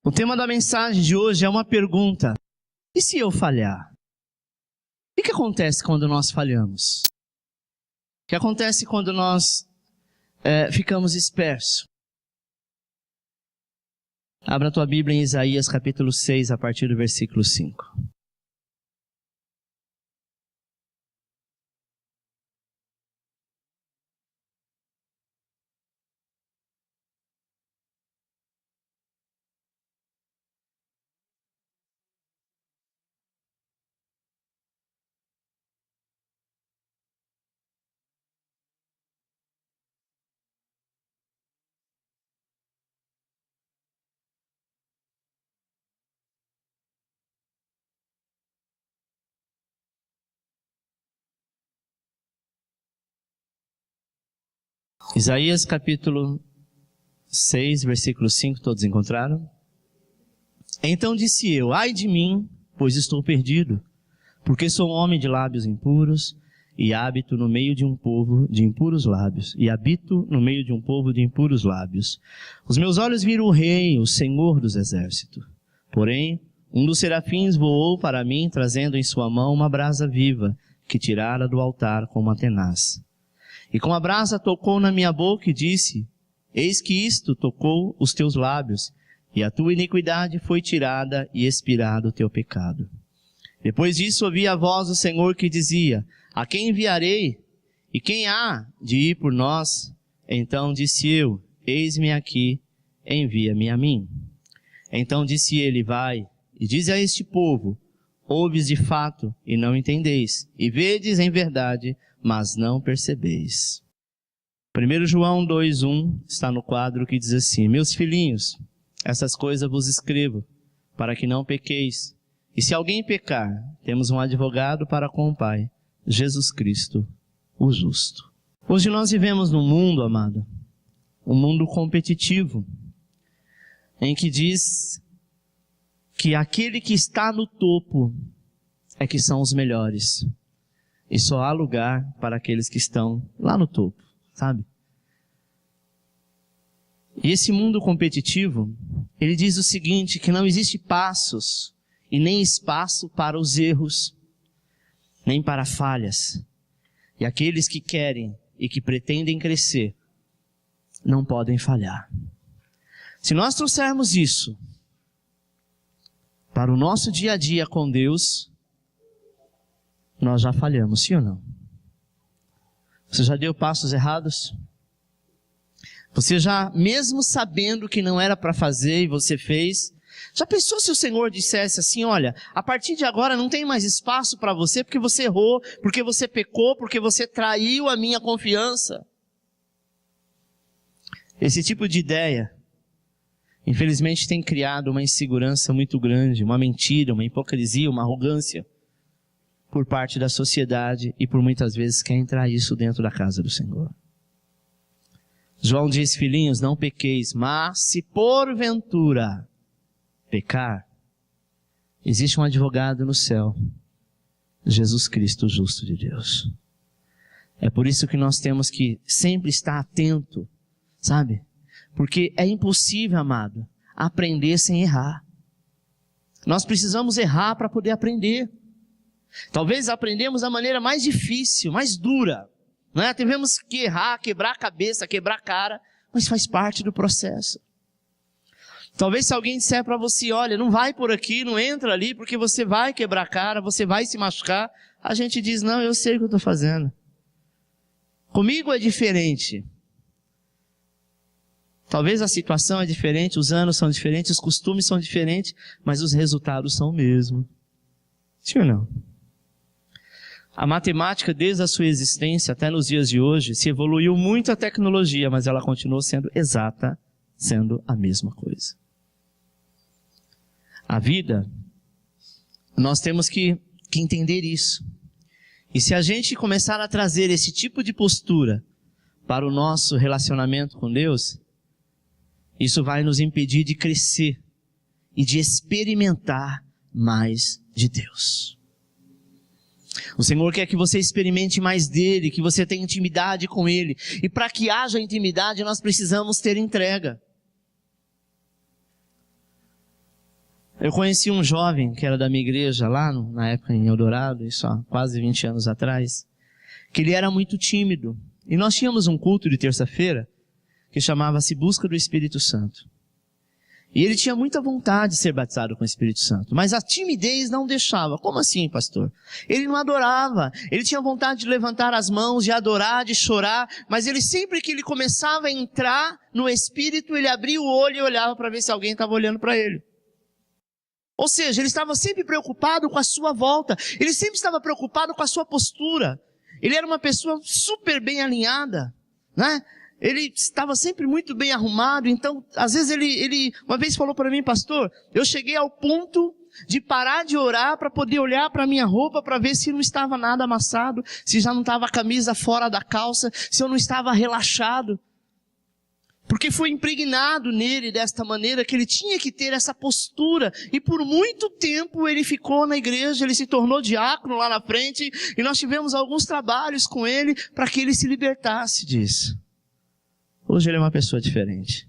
O tema da mensagem de hoje é uma pergunta: e se eu falhar? O que acontece quando nós falhamos? O que acontece quando nós ficamos dispersos? Abra a tua Bíblia em Isaías capítulo 6, a partir do versículo 5. Isaías capítulo 6, versículo 5, todos encontraram? Então disse eu: ai de mim, pois estou perdido, porque sou um homem de lábios impuros, e habito no meio de um povo de impuros lábios, Os meus olhos viram o Rei, o Senhor dos exércitos. Porém, um dos serafins voou para mim, trazendo em sua mão uma brasa viva, que tirara do altar com uma tenaz. E com a brasa tocou na minha boca e disse: eis que isto tocou os teus lábios, e a tua iniquidade foi tirada e expirado o teu pecado. Depois disso ouvi a voz do Senhor que dizia: a quem enviarei? E quem há de ir por nós? Então disse eu: eis-me aqui, envia-me a mim. Então disse ele: vai, e dize a este povo: ouves de fato e não entendeis, e vedes em verdade, mas não percebeis. 1 João 2,1 está no quadro que diz assim: meus filhinhos, essas coisas vos escrevo, para que não pequeis. E se alguém pecar, temos um advogado para com o Pai, Jesus Cristo, o justo. Hoje nós vivemos num mundo, amado, um mundo competitivo, em que diz que aquele que está no topo é que são os melhores. E só há lugar para aqueles que estão lá no topo, sabe? E esse mundo competitivo, ele diz o seguinte, que não existe passos e nem espaço para os erros, nem para falhas. E aqueles que querem e que pretendem crescer, não podem falhar. Se nós trouxermos isso para o nosso dia a dia com Deus, nós já falhamos, sim ou não? Você já deu passos errados? Você já, mesmo sabendo que não era para fazer e você fez, já pensou se o Senhor dissesse assim: olha, a partir de agora não tem mais espaço para você porque você errou, porque você pecou, porque você traiu a minha confiança? Esse tipo de ideia, infelizmente, tem criado uma insegurança muito grande, uma mentira, uma hipocrisia, uma arrogância por parte da sociedade, e por muitas vezes quer entrar isso dentro da casa do Senhor. João diz: filhinhos, não pequeis, mas se porventura pecar, existe um advogado no céu, Jesus Cristo, o justo de Deus. É por isso que nós temos que sempre estar atento, sabe? Porque é impossível, amado, aprender sem errar. Nós precisamos errar para poder aprender. Talvez aprendemos da maneira mais difícil, mais dura, né? Tivemos que errar, quebrar a cabeça, quebrar a cara, mas faz parte do processo. Talvez se alguém disser para você: olha, não vai por aqui, não entra ali, porque você vai quebrar a cara, você vai se machucar, a gente diz: não, eu sei o que eu estou fazendo. Comigo é diferente. Talvez a situação é diferente, os anos são diferentes, os costumes são diferentes, mas os resultados são o mesmo. Sim ou não? A matemática, desde a sua existência até nos dias de hoje, se evoluiu muito a tecnologia, mas ela continuou sendo exata, sendo a mesma coisa. A vida, nós temos que entender isso. E se a gente começar a trazer esse tipo de postura para o nosso relacionamento com Deus, isso vai nos impedir de crescer e de experimentar mais de Deus. O Senhor quer que você experimente mais dele, que você tenha intimidade com ele. E para que haja intimidade, nós precisamos ter entrega. Eu conheci um jovem que era da minha igreja lá, na época em Eldorado, isso há quase 20 anos atrás, que ele era muito tímido. E nós tínhamos um culto de terça-feira que chamava-se Busca do Espírito Santo. E ele tinha muita vontade de ser batizado com o Espírito Santo, mas a timidez não deixava. Como assim, pastor? Ele não adorava, ele tinha vontade de levantar as mãos, de adorar, de chorar, mas ele sempre que ele começava a entrar no Espírito, ele abria o olho e olhava para ver se alguém estava olhando para ele. Ou seja, ele estava sempre preocupado com a sua volta, ele sempre estava preocupado com a sua postura. Ele era uma pessoa super bem alinhada, né? Ele estava sempre muito bem arrumado, então, às vezes ele uma vez falou para mim, pastor, eu cheguei ao ponto de parar de orar para poder olhar para a minha roupa para ver se não estava nada amassado, se já não estava a camisa fora da calça, se eu não estava relaxado. Porque foi impregnado nele desta maneira que ele tinha que ter essa postura. E por muito tempo ele ficou na igreja, ele se tornou diácono lá na frente, e nós tivemos alguns trabalhos com ele para que ele se libertasse disso. Hoje ele é uma pessoa diferente.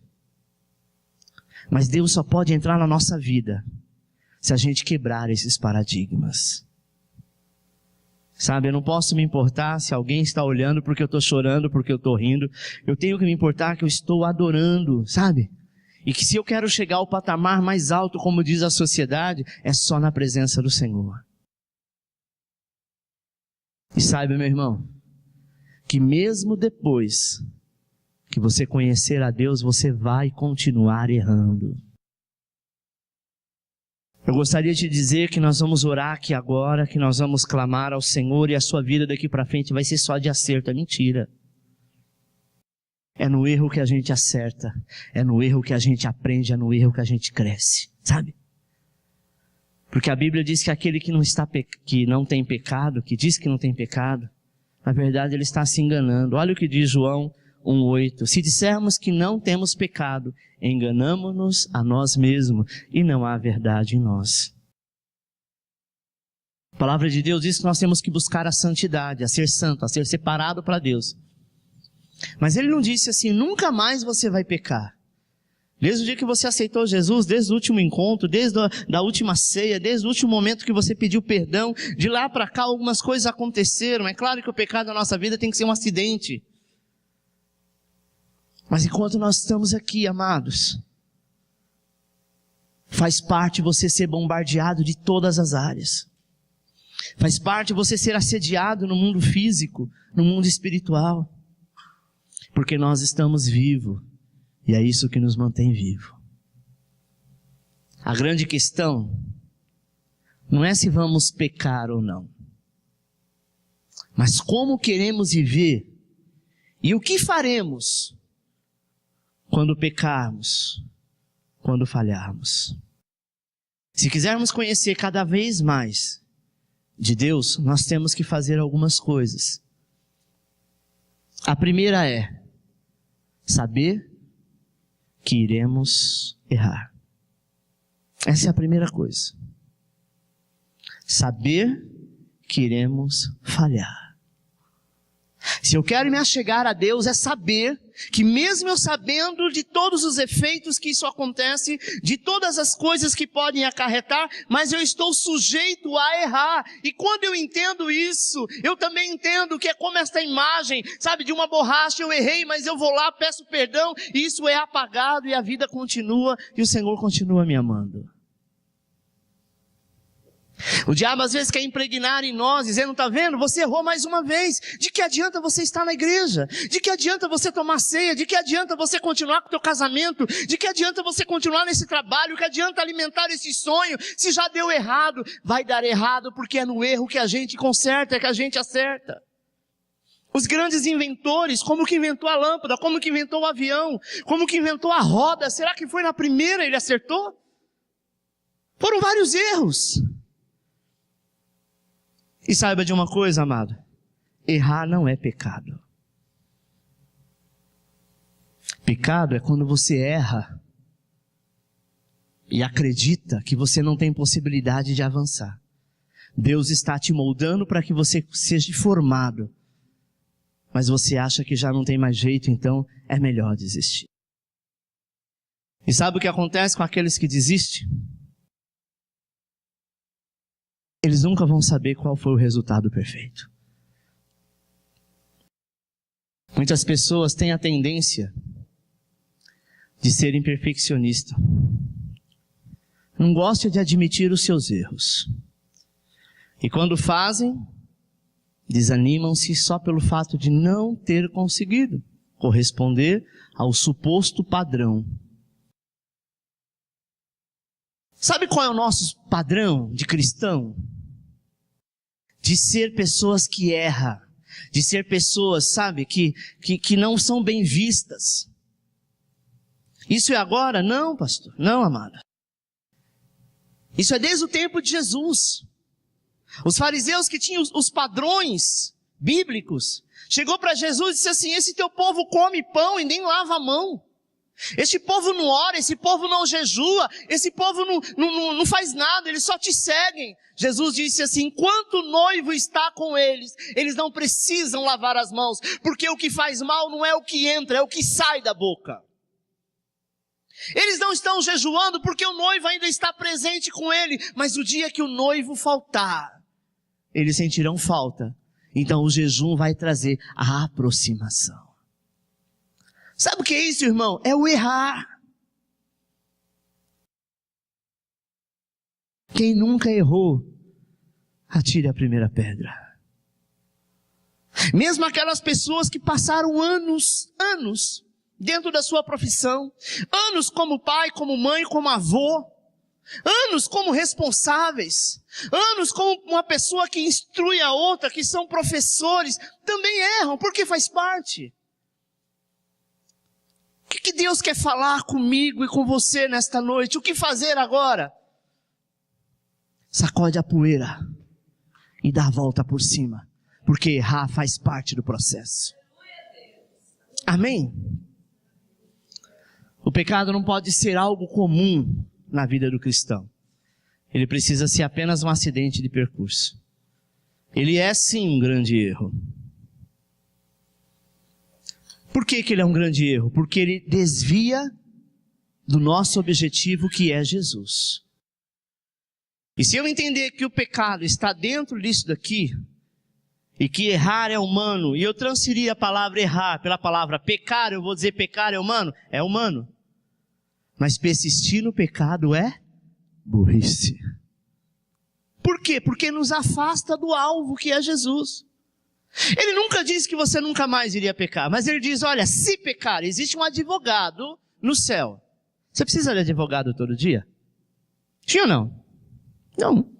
Mas Deus só pode entrar na nossa vida se a gente quebrar esses paradigmas. Sabe, eu não posso me importar se alguém está olhando porque eu estou chorando, porque eu estou rindo. Eu tenho que me importar que eu estou adorando, sabe? E que se eu quero chegar ao patamar mais alto, como diz a sociedade, é só na presença do Senhor. E saiba, meu irmão, que mesmo depois que você conhecer a Deus, você vai continuar errando. Eu gostaria de dizer que nós vamos orar aqui agora, que nós vamos clamar ao Senhor e a sua vida daqui para frente vai ser só de acerto. É mentira. É no erro que a gente acerta, é no erro que a gente aprende, é no erro que a gente cresce, sabe? Porque a Bíblia diz que aquele que não tem pecado, que diz que não tem pecado, na verdade ele está se enganando. Olha o que diz João 1:8. Se dissermos que não temos pecado, enganamo-nos a nós mesmos e não há verdade em nós. A palavra de Deus diz que nós temos que buscar a santidade, a ser santo, a ser separado para Deus. Mas ele não disse assim, nunca mais você vai pecar. Desde o dia que você aceitou Jesus, desde o último encontro, desde a última ceia, desde o último momento que você pediu perdão, de lá para cá algumas coisas aconteceram. É claro que o pecado na nossa vida tem que ser um acidente. Mas enquanto nós estamos aqui, amados, faz parte você ser bombardeado de todas as áreas. Faz parte você ser assediado no mundo físico, no mundo espiritual. Porque nós estamos vivos, e é isso que nos mantém vivos. A grande questão não é se vamos pecar ou não, mas como queremos viver e o que faremos quando pecarmos, quando falharmos. Se quisermos conhecer cada vez mais de Deus, nós temos que fazer algumas coisas. A primeira é saber que iremos errar. Essa é a primeira coisa. Saber que iremos falhar. Se eu quero me achegar a Deus, é saber que mesmo eu sabendo de todos os efeitos que isso acontece, de todas as coisas que podem acarretar, mas eu estou sujeito a errar. E quando eu entendo isso, eu também entendo que é como esta imagem, sabe, de uma borracha, eu errei, mas eu vou lá, peço perdão, e isso é apagado e a vida continua, e o Senhor continua me amando. O diabo às vezes quer impregnar em nós, dizendo, tá vendo, você errou mais uma vez. De que adianta você estar na igreja? De que adianta você tomar ceia? De que adianta você continuar com o teu casamento? De que adianta você continuar nesse trabalho? Que adianta alimentar esse sonho? Se já deu errado, vai dar errado, porque é no erro que a gente conserta, é que a gente acerta. Os grandes inventores, como que inventou a lâmpada, como que inventou o avião, como que inventou a roda, será que foi na primeira ele acertou? Foram vários erros. E saiba de uma coisa, amado, errar não é pecado. Pecado é quando você erra e acredita que você não tem possibilidade de avançar. Deus está te moldando para que você seja formado, mas você acha que já não tem mais jeito, então é melhor desistir. E sabe o que acontece com aqueles que desistem? eles nunca vão saber qual foi o resultado perfeito. Muitas pessoas têm a tendência de serem perfeccionistas. Não gostam de admitir os seus erros. E quando fazem, desanimam-se só pelo fato de não ter conseguido corresponder ao suposto padrão. Sabe qual é o nosso padrão de cristão? De ser pessoas que erram, de ser pessoas, sabe, que não são bem vistas. Isso é agora? Não, pastor, não, amada. Isso é desde o tempo de Jesus. Os fariseus que tinham os padrões bíblicos, chegou para Jesus e disse assim: esse teu povo come pão e nem lava a mão. Este povo não ora, esse povo não jejua, esse povo não faz nada, eles só te seguem. Jesus disse assim: enquanto o noivo está com eles, eles não precisam lavar as mãos, porque o que faz mal não é o que entra, é o que sai da boca. Eles não estão jejuando porque o noivo ainda está presente com ele, mas o dia que o noivo faltar, eles sentirão falta. Então o jejum vai trazer a aproximação. Sabe o que é isso, irmão? É o errar. Quem nunca errou, atire a primeira pedra. Mesmo aquelas pessoas que passaram anos dentro da sua profissão, anos como pai, como mãe, como avô, anos como responsáveis, anos como uma pessoa que instrui a outra, que são professores, também erram, porque faz parte. O que Deus quer falar comigo e com você nesta noite? O que fazer agora? Sacode a poeira e dá a volta por cima, porque errar faz parte do processo. Amém? O pecado não pode ser algo comum na vida do cristão. Ele precisa ser apenas um acidente de percurso. Ele é sim um grande erro. Por que ele é um grande erro? Porque ele desvia do nosso objetivo, que é Jesus. E se eu entender que o pecado está dentro disso daqui, e que errar é humano, e eu transferir a palavra errar pela palavra pecar, eu vou dizer pecar é humano? É humano. Mas persistir no pecado é burrice. Por quê? Porque nos afasta do alvo, que é Jesus. Ele nunca disse que você nunca mais iria pecar, mas ele diz: olha, se pecar, existe um advogado no céu. Você precisa de advogado todo dia? Sim ou não? Não.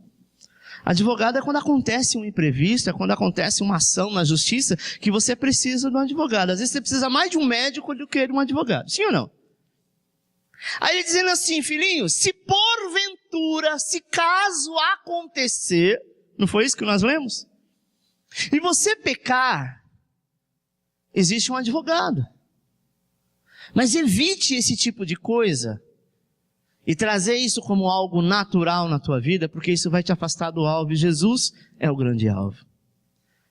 Advogado é quando acontece um imprevisto, é quando acontece uma ação na justiça, que você precisa de um advogado. Às vezes você precisa mais de um médico do que de um advogado. Sim ou não? Aí ele dizendo assim: filhinho, se porventura, se caso acontecer, não foi isso que nós lemos? E você pecar, existe um advogado. Mas evite esse tipo de coisa e trazer isso como algo natural na tua vida, porque isso vai te afastar do alvo. E Jesus é o grande alvo.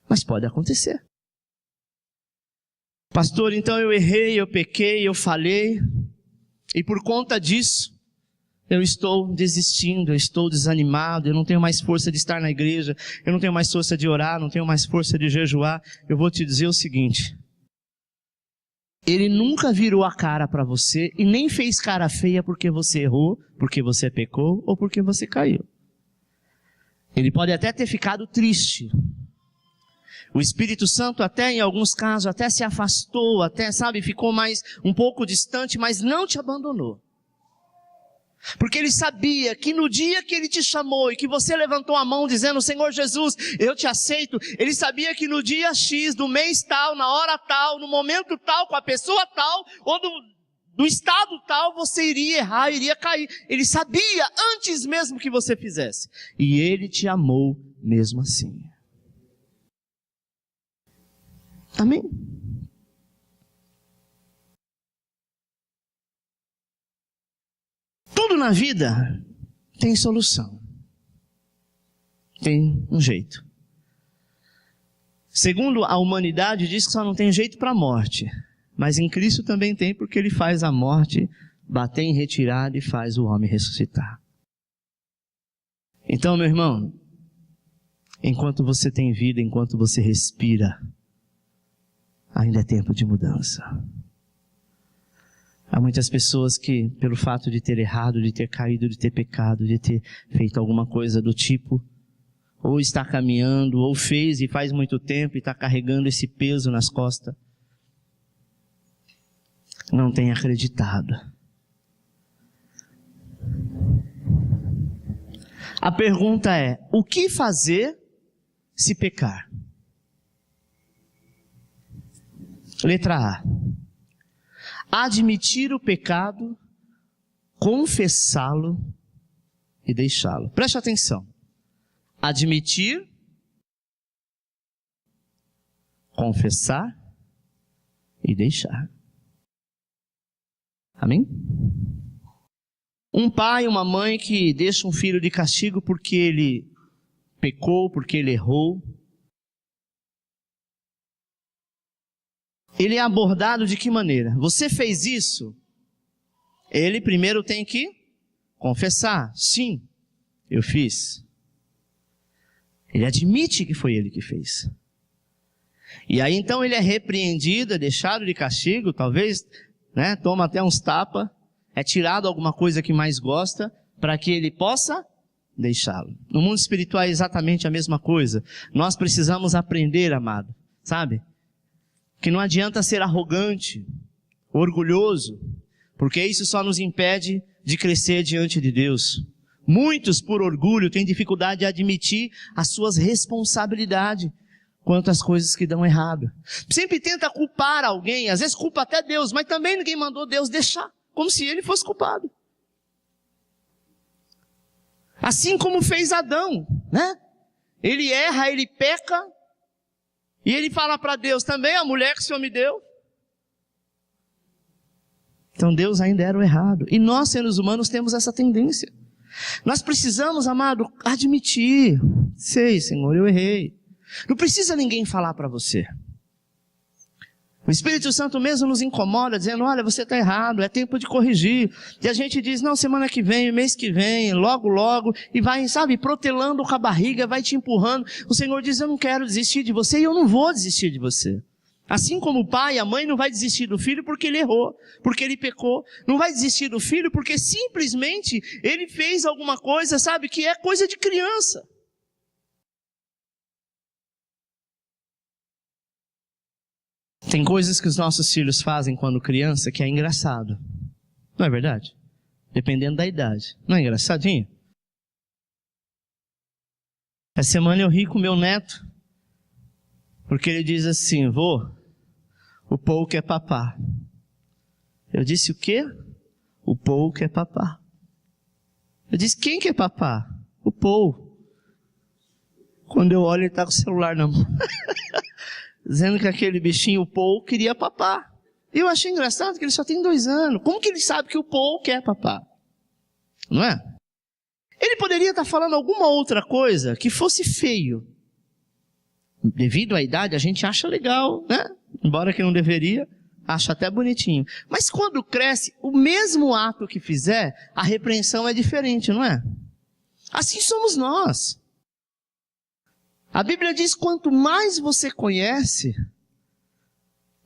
Mas pode acontecer. Pastor, então eu errei, eu pequei, eu falhei, e por conta disso, eu estou desistindo, eu estou desanimado, eu não tenho mais força de estar na igreja, eu não tenho mais força de orar, não tenho mais força de jejuar. Eu vou te dizer o seguinte: Ele nunca virou a cara para você e nem fez cara feia porque você errou, porque você pecou ou porque você caiu. Ele pode até ter ficado triste. O Espírito Santo até em alguns casos até se afastou, até, sabe, ficou mais um pouco distante, mas não te abandonou. Porque ele sabia que no dia que ele te chamou e que você levantou a mão dizendo: Senhor Jesus, eu te aceito, ele sabia que no dia X, do mês tal, na hora tal, no momento tal, com a pessoa tal, ou do estado tal, você iria errar, iria cair. Ele sabia antes mesmo que você fizesse. E ele te amou mesmo assim. Amém? Tudo na vida tem solução. Tem um jeito. Segundo a humanidade, diz que só não tem jeito para a morte. Mas em Cristo também tem, porque Ele faz a morte bater em retirada e faz o homem ressuscitar. Então, meu irmão, Enquanto você tem vida, enquanto você respira, ainda é tempo de mudança. Há muitas pessoas que, pelo fato de ter errado, de ter caído, de ter pecado, de ter feito alguma coisa do tipo, ou está caminhando, ou fez e faz muito tempo e está carregando esse peso nas costas, não tem acreditado. A pergunta é, o que fazer se pecar? Letra A. Admitir o pecado, confessá-lo e deixá-lo. Preste atenção. Admitir, confessar e deixar. Amém? Um pai, uma mãe que deixa um filho de castigo porque ele pecou, porque ele errou. Ele é abordado de que maneira? Você fez isso? Ele primeiro tem que confessar. Sim, eu fiz. Ele admite que foi ele que fez. E aí então ele é repreendido, é deixado de castigo, talvez, toma até uns tapas, é tirado alguma coisa que mais gosta, para que ele possa deixá-lo. No mundo espiritual é exatamente a mesma coisa. Nós precisamos aprender, amado, sabe? Que não adianta ser arrogante, orgulhoso, porque isso só nos impede de crescer diante de Deus. Muitos, por orgulho, têm dificuldade de admitir as suas responsabilidades quanto às coisas que dão errado. Sempre tenta culpar alguém, às vezes culpa até Deus, mas também ninguém mandou Deus deixar, como se ele fosse culpado. Assim como fez Adão, Ele erra, ele peca, e ele fala para Deus, também a mulher que o Senhor me deu. Então Deus ainda era o errado. E nós, seres humanos, temos essa tendência. Nós precisamos, amado, admitir. Sei, Senhor, eu errei. Não precisa ninguém falar para você. O Espírito Santo mesmo nos incomoda, dizendo, olha, você está errado, é tempo de corrigir. E a gente diz, não, semana que vem, mês que vem, logo, logo, e vai, protelando com a barriga, vai te empurrando. O Senhor diz, eu não quero desistir de você e eu não vou desistir de você. Assim como o pai, a mãe não vai desistir do filho porque ele errou, porque ele pecou. Não vai desistir do filho porque simplesmente ele fez alguma coisa, que é coisa de criança. Tem coisas que os nossos filhos fazem quando criança que é engraçado. Não é verdade? Dependendo da idade. Não é engraçadinho? Essa semana eu ri com meu neto, porque ele diz assim, vô, o Paul quer papá. Eu disse, o quê? O Paul quer papá. Eu disse, quem quer papá? O Paul. Quando eu olho, ele está com o celular na mão. Dizendo que aquele bichinho, o Paul, queria papá. E eu achei engraçado que ele só tem 2 anos. Como que ele sabe que o Paul quer papá? Não é? Ele poderia estar falando alguma outra coisa que fosse feio. Devido à idade, a gente acha legal, Embora que não deveria, acha até bonitinho. Mas quando cresce, o mesmo ato que fizer, a repreensão é diferente, não é? Assim somos nós. A Bíblia diz, quanto mais você conhece,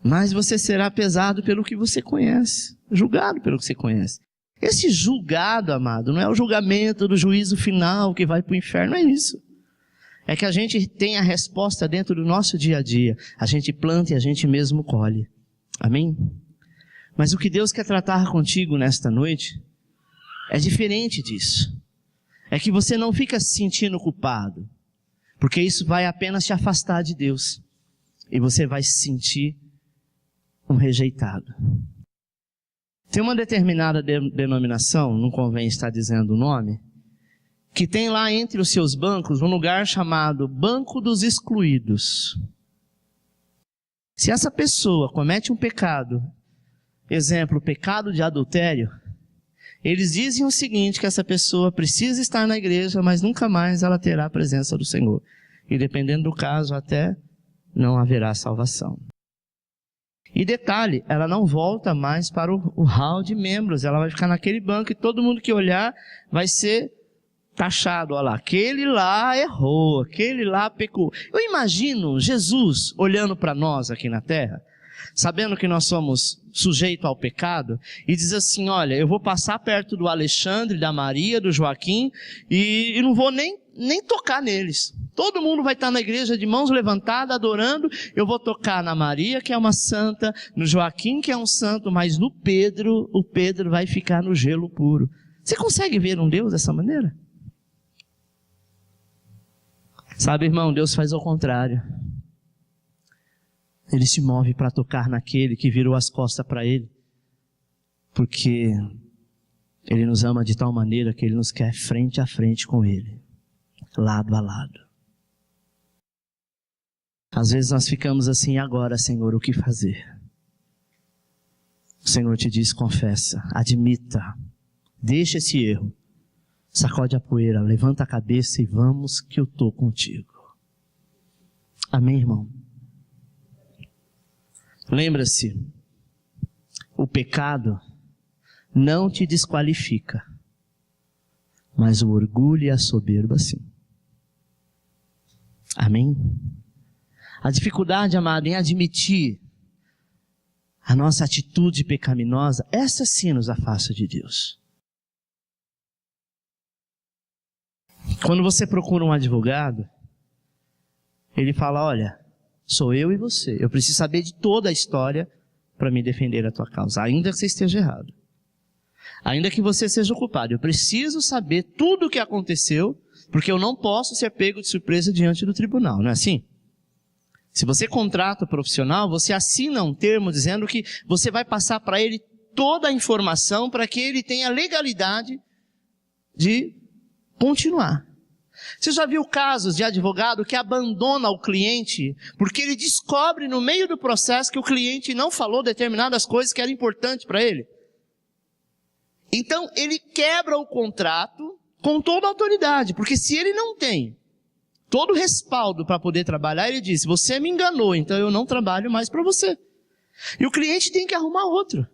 mais você será pesado pelo que você conhece, julgado pelo que você conhece. Esse julgado, amado, não é o julgamento do juízo final que vai para o inferno, não é isso. É que a gente tem a resposta dentro do nosso dia a dia. A gente planta e a gente mesmo colhe. Amém? Mas o que Deus quer tratar contigo nesta noite é diferente disso. É que você não fica se sentindo culpado. Porque isso vai apenas te afastar de Deus. E você vai se sentir um rejeitado. Tem uma determinada denominação, não convém estar dizendo o nome, que tem lá entre os seus bancos um lugar chamado Banco dos Excluídos. Se essa pessoa comete um pecado, exemplo, pecado de adultério, eles dizem o seguinte, que essa pessoa precisa estar na igreja, mas nunca mais ela terá a presença do Senhor. E dependendo do caso, até não haverá salvação. E detalhe, ela não volta mais para o hall de membros, ela vai ficar naquele banco e todo mundo que olhar vai ser taxado, olha lá, aquele lá errou, aquele lá pecou. Eu imagino Jesus olhando para nós aqui na terra, sabendo que nós somos sujeitos ao pecado, e diz assim, olha, eu vou passar perto do Alexandre, da Maria, do Joaquim, e não vou nem tocar neles. Todo mundo vai estar na igreja de mãos levantadas, adorando. Eu vou tocar na Maria, que é uma santa, no Joaquim, que é um santo, mas no Pedro, o Pedro vai ficar no gelo puro. Você consegue ver um Deus dessa maneira? Sabe, irmão, Deus faz ao contrário. Ele se move para tocar naquele que virou as costas para Ele, porque Ele nos ama de tal maneira que Ele nos quer frente a frente com Ele, lado a lado. Às vezes nós ficamos assim, agora, Senhor, o que fazer? O Senhor te diz, confessa, admita, deixa esse erro, sacode a poeira, levanta a cabeça e vamos que eu estou contigo. Amém, irmão? Lembra-se, o pecado não te desqualifica, mas o orgulho e a soberba sim. Amém? A dificuldade, amado, em admitir a nossa atitude pecaminosa, essa sim nos afasta de Deus. Quando você procura um advogado, ele fala, olha, sou eu e você. Eu preciso saber de toda a história para me defender a tua causa, ainda que você esteja errado. Ainda que você seja o culpado. Eu preciso saber tudo o que aconteceu, porque eu não posso ser pego de surpresa diante do tribunal, não é assim? Se você contrata um profissional, você assina um termo dizendo que você vai passar para ele toda a informação para que ele tenha legalidade de continuar. Você já viu casos de advogado que abandona o cliente porque ele descobre no meio do processo que o cliente não falou determinadas coisas que eram importantes para ele? Então ele quebra o contrato com toda a autoridade, porque se ele não tem todo o respaldo para poder trabalhar, ele diz, você me enganou, então eu não trabalho mais para você. E o cliente tem que arrumar outro.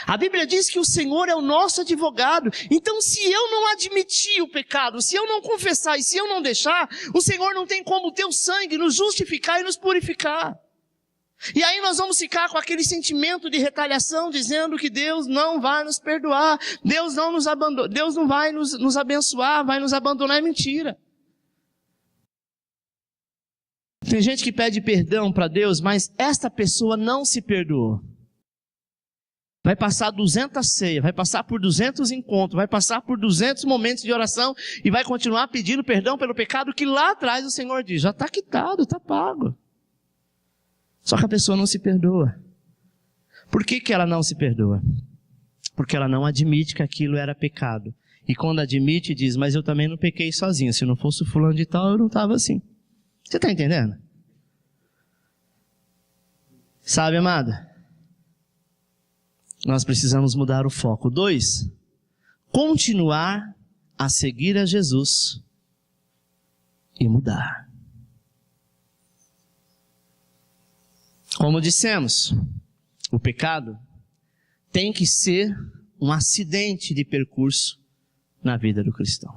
A Bíblia diz que o Senhor é o nosso advogado. Então se eu não admitir o pecado, se eu não confessar e se eu não deixar, o Senhor não tem como ter o sangue nos justificar e nos purificar. E aí nós vamos ficar com aquele sentimento de retaliação, dizendo que Deus não vai nos perdoar, Deus não nos abandona, Deus não vai nos abençoar, vai nos abandonar. É mentira. Tem gente que pede perdão para Deus, mas esta pessoa não se perdoou. Vai passar 200 ceias, vai passar por 200 encontros, vai passar por 200 momentos de oração e vai continuar pedindo perdão pelo pecado que lá atrás o Senhor diz, já está quitado, está pago. Só que a pessoa não se perdoa. Por que ela não se perdoa? Porque ela não admite que aquilo era pecado. E quando admite, diz, mas eu também não pequei sozinho, se não fosse o fulano de tal, eu não estava assim. Você está entendendo? Sabe, amada? Nós precisamos mudar o foco. 2, continuar a seguir a Jesus e mudar. Como dissemos, o pecado tem que ser um acidente de percurso na vida do cristão.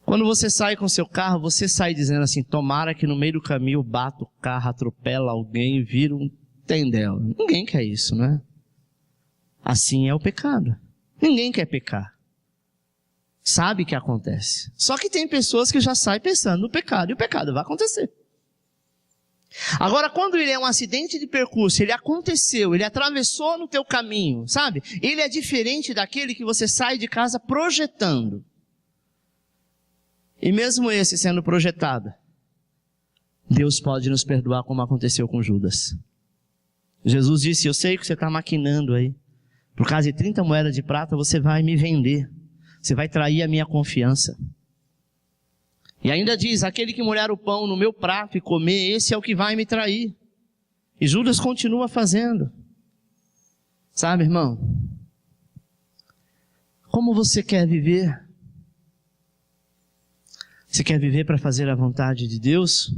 Quando você sai com seu carro, você sai dizendo assim, tomara que no meio do caminho bata o carro, atropela alguém e vira um tendel. Ninguém quer isso, não é? Assim é o pecado. Ninguém quer pecar. Sabe que acontece. Só que tem pessoas que já saem pensando no pecado, e o pecado vai acontecer. Agora, quando ele é um acidente de percurso, ele aconteceu, ele atravessou no teu caminho, sabe? Ele é diferente daquele que você sai de casa projetando. E mesmo esse sendo projetado, Deus pode nos perdoar como aconteceu com Judas. Jesus disse, eu sei que você está maquinando aí. Por causa de 30 moedas de prata, você vai me vender. Você vai trair a minha confiança. E ainda diz, aquele que molhar o pão no meu prato e comer, esse é o que vai me trair. E Judas continua fazendo. Sabe, irmão? Como você quer viver? Você quer viver para fazer a vontade de Deus?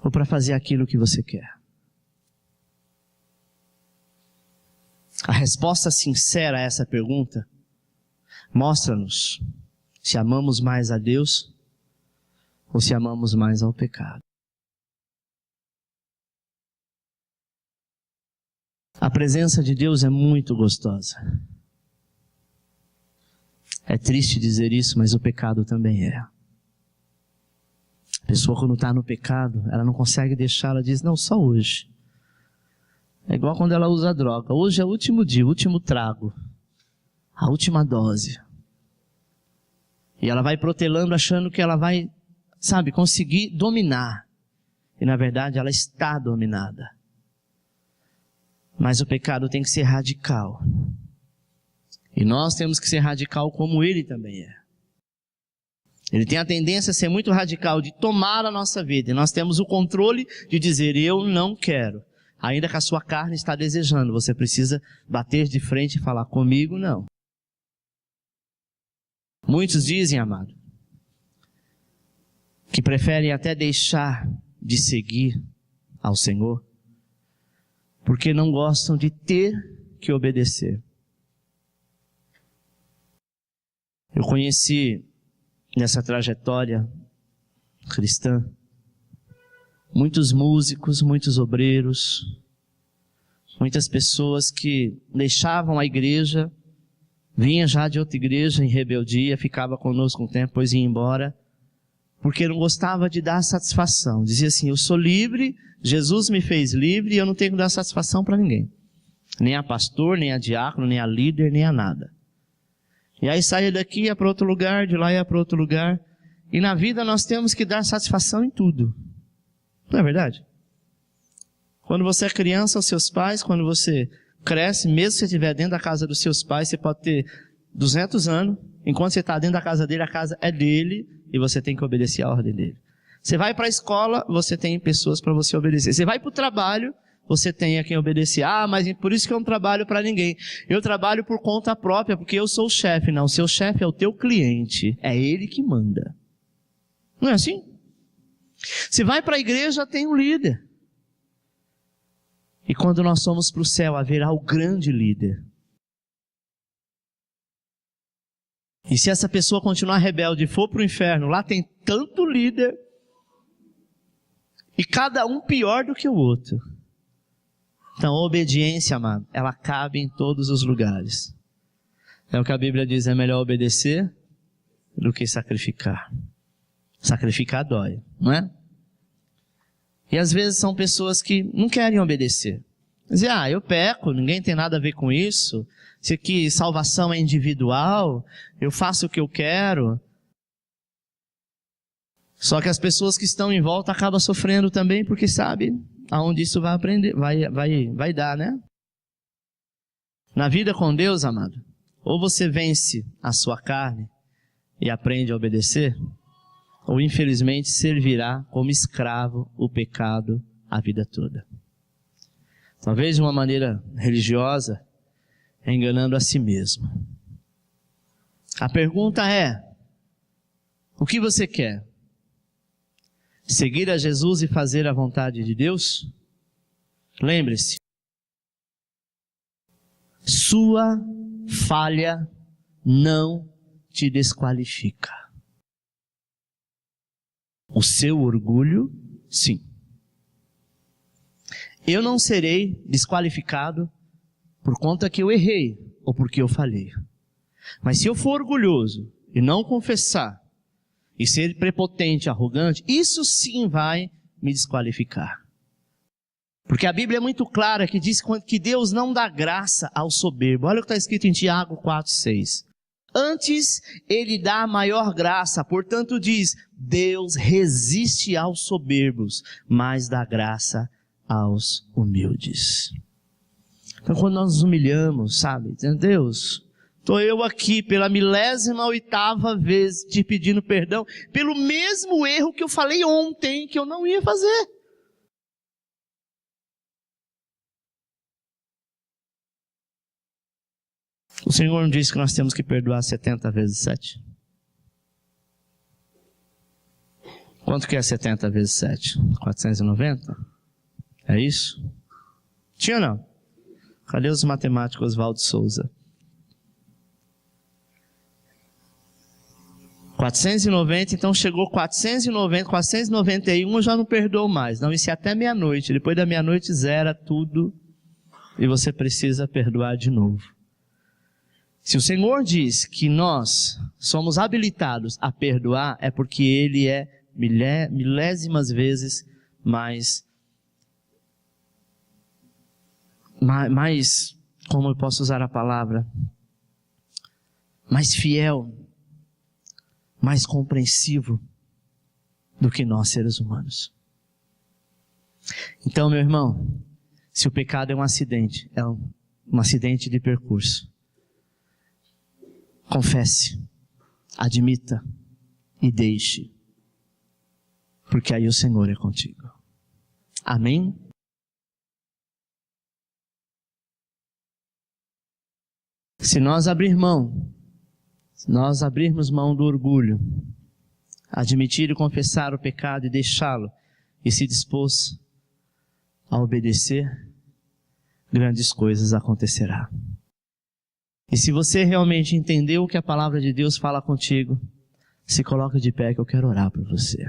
Ou para fazer aquilo que você quer? A resposta sincera a essa pergunta Mostra-nos se amamos mais a Deus ou se amamos mais ao pecado. A presença de Deus é muito gostosa. É triste dizer isso, mas o pecado também é. A pessoa quando está no pecado, ela não consegue deixar, ela diz, não, só hoje. É igual quando ela usa droga. Hoje é o último dia, o último trago. A última dose. E ela vai protelando achando que ela vai, conseguir dominar. E na verdade ela está dominada. Mas o pecado tem que ser radical. E nós temos que ser radical como ele também é. Ele tem a tendência a ser muito radical, de tomar a nossa vida. E nós temos o controle de dizer, eu não quero. Ainda que a sua carne está desejando, você precisa bater de frente e falar, comigo não. Muitos dizem, amado, que preferem até deixar de seguir ao Senhor, porque não gostam de ter que obedecer. Eu conheci nessa trajetória cristã muitos músicos, muitos obreiros, muitas pessoas que deixavam a igreja, vinha já de outra igreja em rebeldia, ficava conosco um tempo, depois ia embora, porque não gostava de dar satisfação. Dizia assim, eu sou livre, Jesus me fez livre e eu não tenho que dar satisfação para ninguém. Nem a pastor, nem a diácono, nem a líder, nem a nada. E aí saia daqui, ia para outro lugar, de lá ia para outro lugar. E na vida nós temos que dar satisfação em tudo. Não é verdade? Quando você é criança aos seus pais, quando você cresce, mesmo se você estiver dentro da casa dos seus pais, você pode ter 200 anos, enquanto você está dentro da casa dele, a casa é dele, e você tem que obedecer à ordem dele. Você vai para a escola, você tem pessoas para você obedecer. Você vai para o trabalho, você tem a quem obedecer. Ah, mas por isso que eu não trabalho para ninguém. Eu trabalho por conta própria, porque eu sou o chefe. Não, o seu chefe é o teu cliente. É ele que manda. Não é assim? Você vai para a igreja, tem um líder. E quando nós somos para o céu, haverá o grande líder. E se essa pessoa continuar rebelde e for para o inferno, lá tem tanto líder, e cada um pior do que o outro. Então a obediência, amado, ela cabe em todos os lugares. É o que a Bíblia diz, é melhor obedecer do que sacrificar. Sacrificar dói, não é? E às vezes são pessoas que não querem obedecer. Dizem, eu peco, ninguém tem nada a ver com isso. Isso aqui, salvação é individual, eu faço o que eu quero. Só que as pessoas que estão em volta acabam sofrendo também, porque sabe aonde isso vai aprender, vai dar, né? Na vida com Deus, amado, ou você vence a sua carne e aprende a obedecer, ou infelizmente servirá como escravo o pecado a vida toda. Talvez de uma maneira religiosa, enganando a si mesmo. A pergunta é, o que você quer? Seguir a Jesus e fazer a vontade de Deus? Lembre-se, sua falha não te desqualifica. O seu orgulho, sim. Eu não serei desqualificado por conta que eu errei ou porque eu falhei. Mas se eu for orgulhoso e não confessar e ser prepotente, arrogante, isso sim vai me desqualificar. Porque a Bíblia é muito clara que diz que Deus não dá graça ao soberbo. Olha o que está escrito em Tiago 4,6. Antes, Ele dá maior graça. Portanto diz, Deus resiste aos soberbos, mas dá graça aos humildes. Então quando nós nos humilhamos, sabe, dizendo, Deus, estou eu aqui pela 18ª vez te pedindo perdão pelo mesmo erro que eu falei ontem que eu não ia fazer. O Senhor não disse que nós temos que perdoar 70 vezes 7? Quanto que é 70 vezes 7? 490? É isso? Tinha ou não? Cadê os matemáticos Oswaldo Souza? 490, então chegou 490, 491, eu já não perdoo mais. Não, isso é até meia-noite. Depois da meia-noite zera tudo e você precisa perdoar de novo. Se o Senhor diz que nós somos habilitados a perdoar, é porque Ele é milésimas vezes mais, como eu posso usar a palavra? Mais fiel, mais compreensivo do que nós, seres humanos. Então, meu irmão, se o pecado é um acidente de percurso, confesse, admita e deixe, porque aí o Senhor é contigo. Amém? Se nós abrirmos mão do orgulho, admitir e confessar o pecado e deixá-lo, e se dispor a obedecer, grandes coisas acontecerão. E se você realmente entendeu o que a palavra de Deus fala contigo, se coloca de pé que eu quero orar por você.